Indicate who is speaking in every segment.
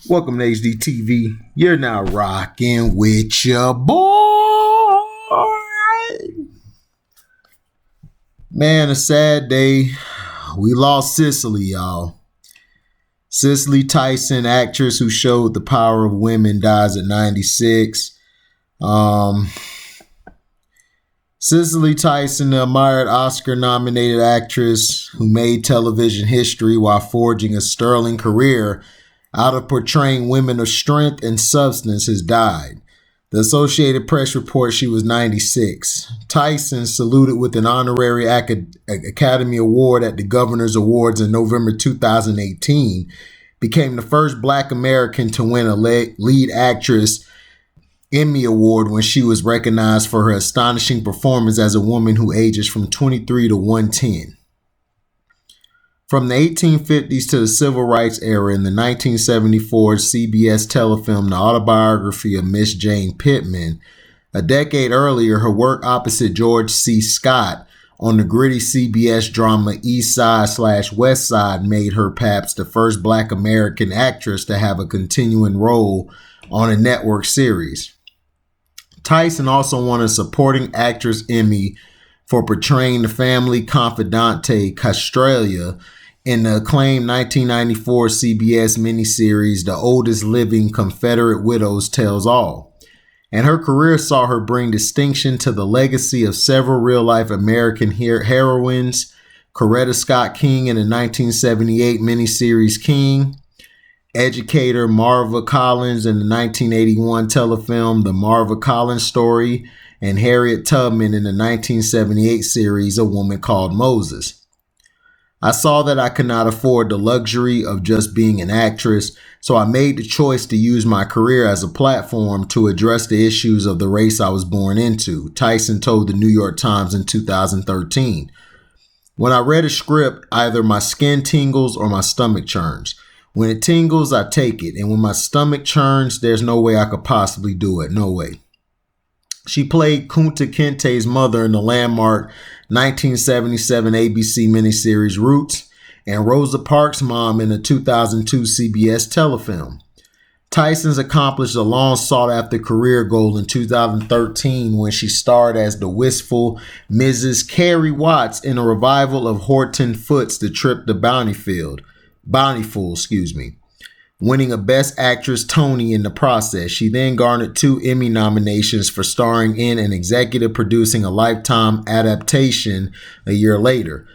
Speaker 1: Welcome to HDTV. You're now rocking with your boy. Man, a sad day. We lost Cicely, y'all. Cicely Tyson, actress who showed the power of women, dies at 96. Cicely Tyson, the admired Oscar-nominated actress who made television history while forging a sterling career out of portraying women of strength and substance, has died. The Associated Press reports she was 96. Tyson, saluted with an honorary Academy Award at the Governor's Awards in November 2018, became the first Black American to win a lead actress Emmy Award when she was recognized for her astonishing performance as a woman who ages from 23 to 110. From the 1850s to the Civil Rights era, in the 1974 CBS telefilm The Autobiography of Miss Jane Pittman, a decade earlier, her work opposite George C. Scott on the gritty CBS drama East Side/West Side made her perhaps the first Black American actress to have a continuing role on a network series. Tyson also won a Supporting Actress Emmy for portraying the family confidante Castralia in the acclaimed 1994 CBS miniseries The Oldest Living Confederate Widows Tells All. And her career saw her bring distinction to the legacy of several real-life American heroines: Coretta Scott King in the 1978 miniseries King, educator Marva Collins in the 1981 telefilm The Marva Collins Story, and Harriet Tubman in the 1978 series A Woman Called Moses. I saw that I could not afford the luxury of just being an actress, so I made the choice to use my career as a platform to address the issues of the race I was born into, Tyson told the New York Times in 2013. When I read a script, either my skin tingles or my stomach churns. When it tingles, I take it, and when my stomach churns, there's no way I could possibly do it. No way. She played Kunta Kinte's mother in the landmark 1977 ABC miniseries Roots, and Rosa Parks' mom in the 2002 CBS telefilm. Tyson's accomplished a long sought-after career goal in 2013 when she starred as the wistful Mrs. Carrie Watts in a revival of Horton Foote's The Trip to Bountiful, winning a Best Actress Tony in the process. She then garnered 2 Emmy nominations for starring in and executive producing a Lifetime adaptation a year later.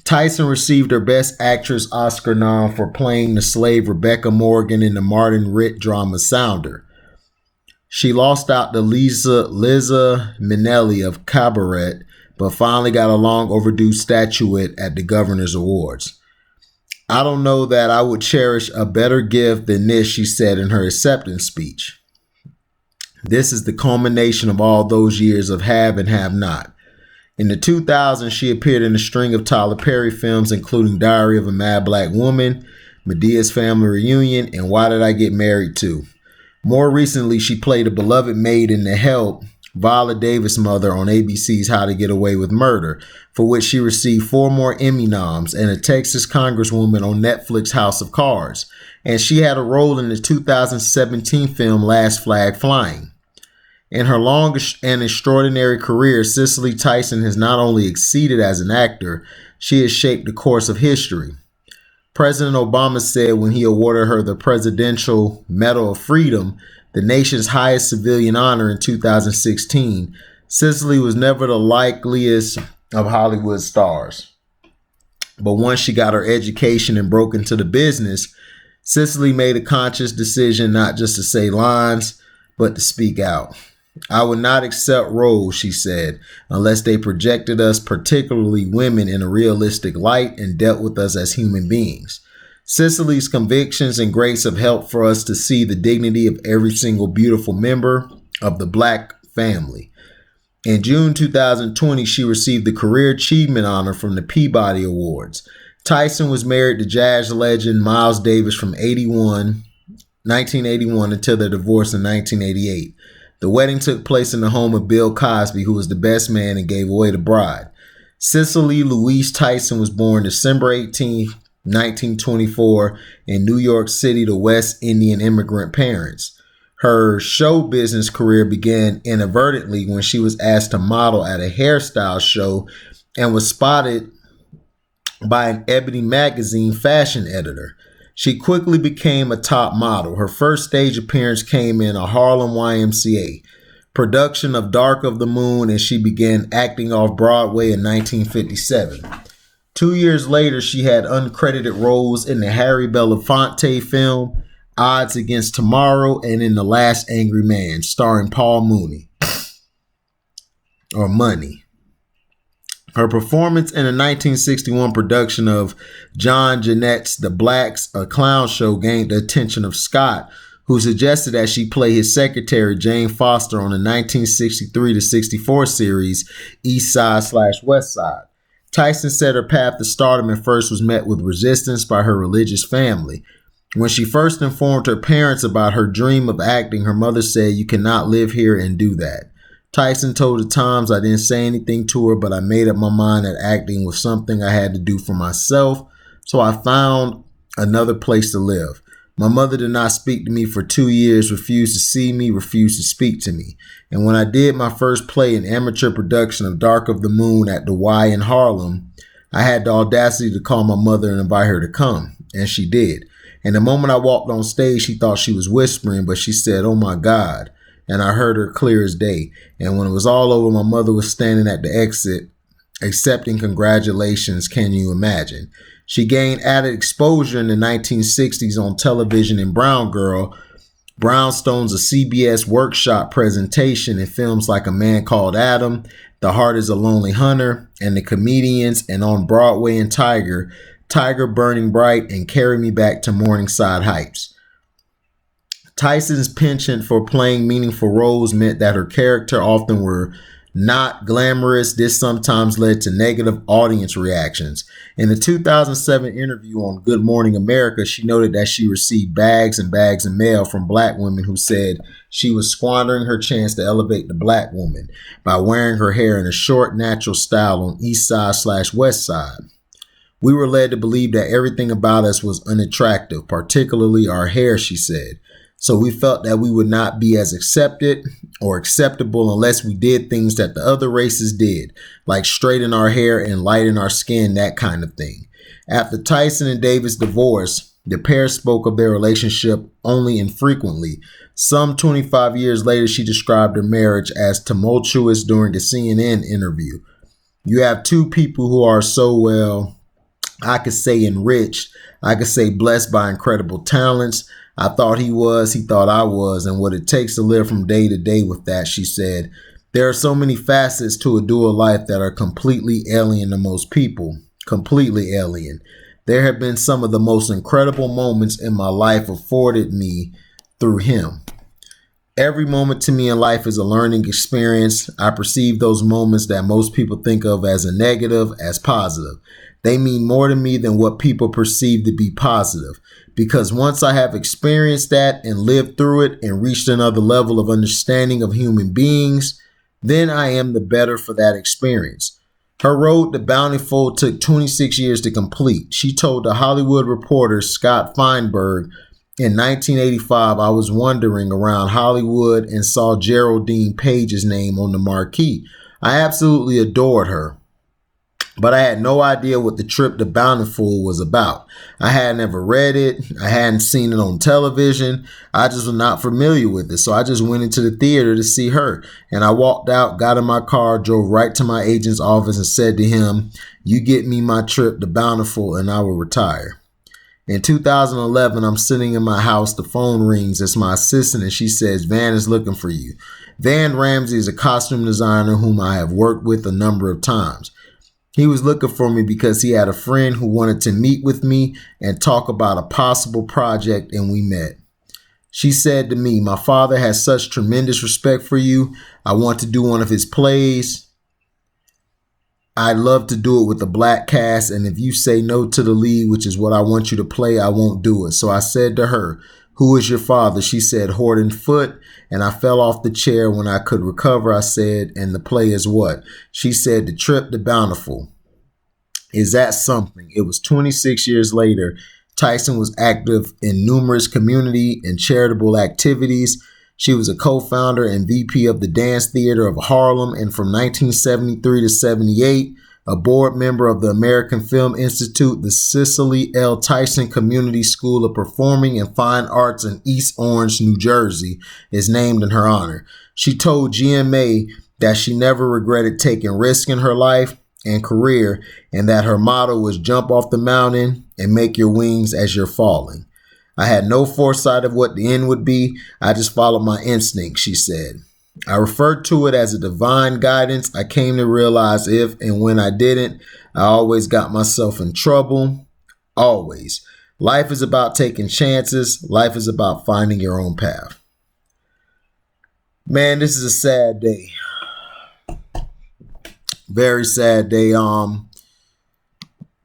Speaker 1: Tyson received her Best Actress Oscar nom for playing the slave Rebecca Morgan in the Martin Ritt drama Sounder. She lost out to Liza Minnelli of Cabaret, but finally got a long overdue statuette at the Governor's Awards. I don't know that I would cherish a better gift than this, she said in her acceptance speech. This is the culmination of all those years of have and have not. In the 2000s, she appeared in a string of Tyler Perry films, including Diary of a Mad Black Woman, Medea's Family Reunion, and Why Did I Get Married To? More recently, she played a beloved maid in The Help, Viola Davis' mother, on ABC's How to Get Away with Murder, for which she received 4 more Emmy noms, and a Texas congresswoman on Netflix House of Cards. And she had a role in the 2017 film Last Flag Flying. In her long and extraordinary career, Cicely Tyson has not only exceeded as an actor, she has shaped the course of history. President Obama said when he awarded her the Presidential Medal of Freedom, the nation's highest civilian honor, in 2016, Cicely was never the likeliest of Hollywood stars. But once she got her education and broke into the business, Cicely made a conscious decision not just to say lines, but to speak out. I would not accept roles, she said, unless they projected us, particularly women, in a realistic light and dealt with us as human beings. Cicely's convictions and grace have helped for us to see the dignity of every single beautiful member of the Black family. In June 2020, she received the Career Achievement Honor from the Peabody Awards. Tyson was married to jazz legend Miles Davis from 1981 until their divorce in 1988. The wedding took place in the home of Bill Cosby, who was the best man and gave away the bride. Cicely Louise Tyson was born December 18, 1924, in New York City to West Indian immigrant parents. Her show business career began inadvertently when she was asked to model at a hairstyle show and was spotted by an Ebony magazine fashion editor. She quickly became a top model. Her first stage appearance came in a Harlem YMCA production of Dark of the Moon, and she began acting off Broadway in 1957. 2 years later, she had uncredited roles in the Harry Belafonte film Odds Against Tomorrow and in The Last Angry Man, starring Paul Mooney, or Money. Her performance in a 1961 production of John Genet's The Blacks, a clown show, gained the attention of Scott, who suggested that she play his secretary, Jane Foster, on the 1963-64 series East Side/West Side. Tyson said her path to stardom at first was met with resistance by her religious family. When she first informed her parents about her dream of acting, her mother said, "You cannot live here and do that." Tyson told the Times, "I didn't say anything to her, but I made up my mind that acting was something I had to do for myself, so I found another place to live. My mother did not speak to me for 2 years, refused to see me, refused to speak to me. And when I did my first play, an amateur production of Dark of the Moon at the Y in Harlem, I had the audacity to call my mother and invite her to come, and she did. And the moment I walked on stage, she thought she was whispering, but she said, 'Oh my God,' and I heard her clear as day. And when it was all over, my mother was standing at the exit, accepting congratulations. Can you imagine?" She gained added exposure in the 1960s on television in Brown Girl, Brownstone's a CBS workshop presentation, in films like A Man Called Adam, The Heart is a Lonely Hunter, and The Comedians, and on Broadway in Tiger, Burning Bright, and Carry Me Back to Morningside Heights. Tyson's penchant for playing meaningful roles meant that her character often were not glamorous. This sometimes led to negative audience reactions. In a 2007 interview on Good Morning America, she noted that she received bags and bags of mail from black women who said she was squandering her chance to elevate the black woman by wearing her hair in a short, natural style on East Side/West Side. "We were led to believe that everything about us was unattractive, particularly our hair," she said. "So we felt that we would not be as accepted or acceptable unless we did things that the other races did, like straighten our hair and lighten our skin, that kind of thing." After Tyson and David's divorce, the pair spoke of their relationship only infrequently. Some 25 years later, she described her marriage as tumultuous during a CNN interview. "You have two people who are so, well, I could say enriched, I could say blessed by incredible talents. I thought he was, he thought I was, and what it takes to live from day to day with that," she said. "There are so many facets to a dual life that are completely alien to most people. Completely alien. There have been some of the most incredible moments in my life afforded me through him. Every moment to me in life is a learning experience. I perceive those moments that most people think of as a negative as positive. They mean more to me than what people perceive to be positive. Because once I have experienced that and lived through it and reached another level of understanding of human beings, then I am the better for that experience." Her road to Bountiful took 26 years to complete. She told The Hollywood Reporter Scott Feinberg, "In 1985, I was wandering around Hollywood and saw Geraldine Page's name on the marquee. I absolutely adored her, but I had no idea what the trip to Bountiful was about. I had never read it. I hadn't seen it on television. I just was not familiar with it. So I just went into the theater to see her. And I walked out, got in my car, drove right to my agent's office and said to him, 'You get me my trip to Bountiful and I will retire.' In 2011, I'm sitting in my house. The phone rings. It's my assistant, and she says, 'Van is looking for you.' Van Ramsey is a costume designer whom I have worked with a number of times. He was looking for me because he had a friend who wanted to meet with me and talk about a possible project, and we met. She said to me, 'My father has such tremendous respect for you. I want to do one of his plays. I'd love to do it with a black cast, and if you say no to the lead, which is what I want you to play, I won't do it.' So I said to her, 'Who is your father?' She said, 'Horton Foote,' and I fell off the chair. When I could recover, I said, 'And the play is what?' She said, 'The Trip to Bountiful.' Is that something? It was 26 years later. Tyson was active in numerous community and charitable activities. She was a co-founder and VP of the Dance Theater of Harlem, and from 1973 to 78, a board member of the American Film Institute. The Cicely L. Tyson Community School of Performing and Fine Arts in East Orange, New Jersey, is named in her honor. She told GMA that she never regretted taking risks in her life and career, and that her motto was jump off the mountain and make your wings as you're falling. I had no foresight of what the end would be. I just followed my instinct, she said. I referred to it as a divine guidance. I came to realize if and when I didn't, I always got myself in trouble. Always. Life is about taking chances. Life is about finding your own path. Man, this is a sad day. Very sad day.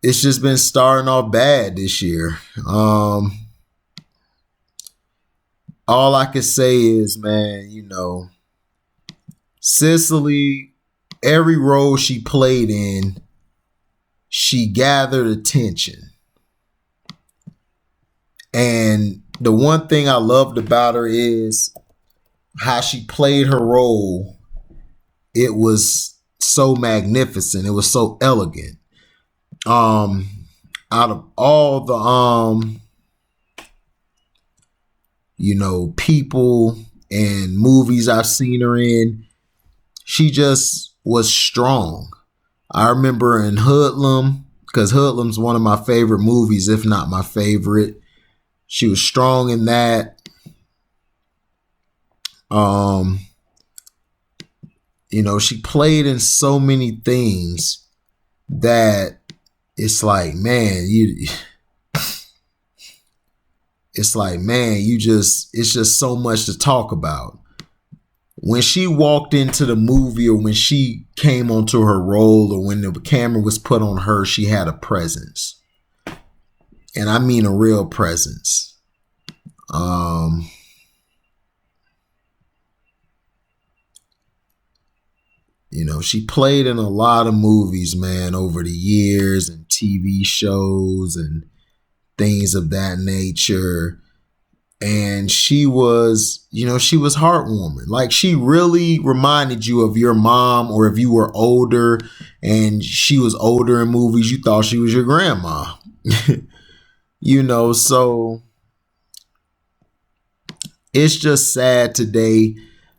Speaker 1: It's just been starting off bad this year. All I can say is, man, Cicely, every role she played in, she gathered attention. And the one thing I loved about her is how she played her role. It was so magnificent. It was so elegant. Out of all the people and movies I've seen her in, she just was strong. I remember in Hoodlum, because Hoodlum's one of my favorite movies, if not my favorite. She was strong in that. She played in so many things that it's like, man, it's just so much to talk about. When she walked into the movie, or when she came onto her role, or when the camera was put on her, she had a presence. And I mean a real presence. She played in a lot of movies, man, over the years, and TV shows and things of that nature. And she was heartwarming. Like, she really reminded you of your mom, or if you were older and she was older in movies, you thought she was your grandma. So it's just sad today.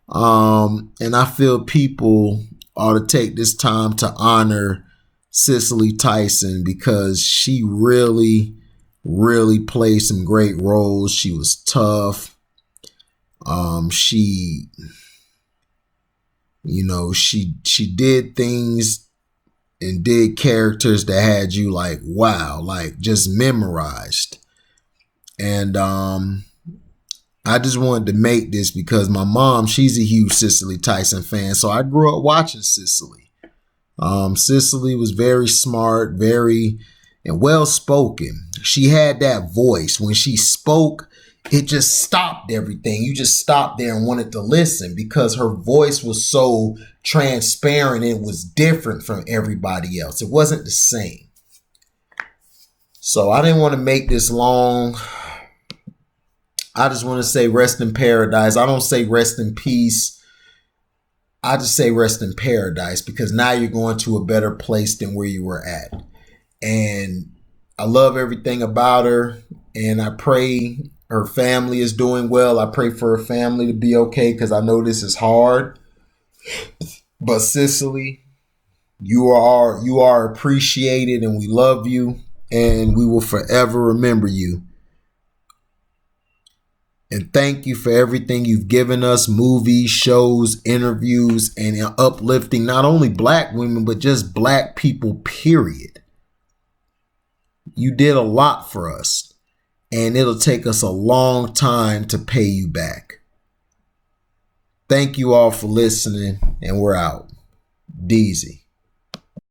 Speaker 1: And I feel people ought to take this time to honor Cicely Tyson, because she really, really played some great roles. She was tough. She did things and did characters that had you like, wow, like just memorized. And I just wanted to make this because my mom, she's a huge Cicely Tyson fan. So I grew up watching Cicely. Cicely was very smart, very and well-spoken. She had that voice. When she spoke, it just stopped everything. You just stopped there and wanted to listen, because her voice was so transparent. It was different from everybody else. It wasn't the same. So I didn't want to make this long. I just want to say rest in paradise. I don't say rest in peace. I just say rest in paradise, because now you're going to a better place than where you were at. And I love everything about her. And I pray her family is doing well. I pray for her family to be okay, because I know this is hard. But Cicely, you are appreciated, and we love you, and we will forever remember you. And thank you for everything you've given us: movies, shows, interviews, and uplifting not only Black women, but just Black people, period. You did a lot for us, and it'll take us a long time to pay you back. Thank you all for listening, and we're out. Deezy.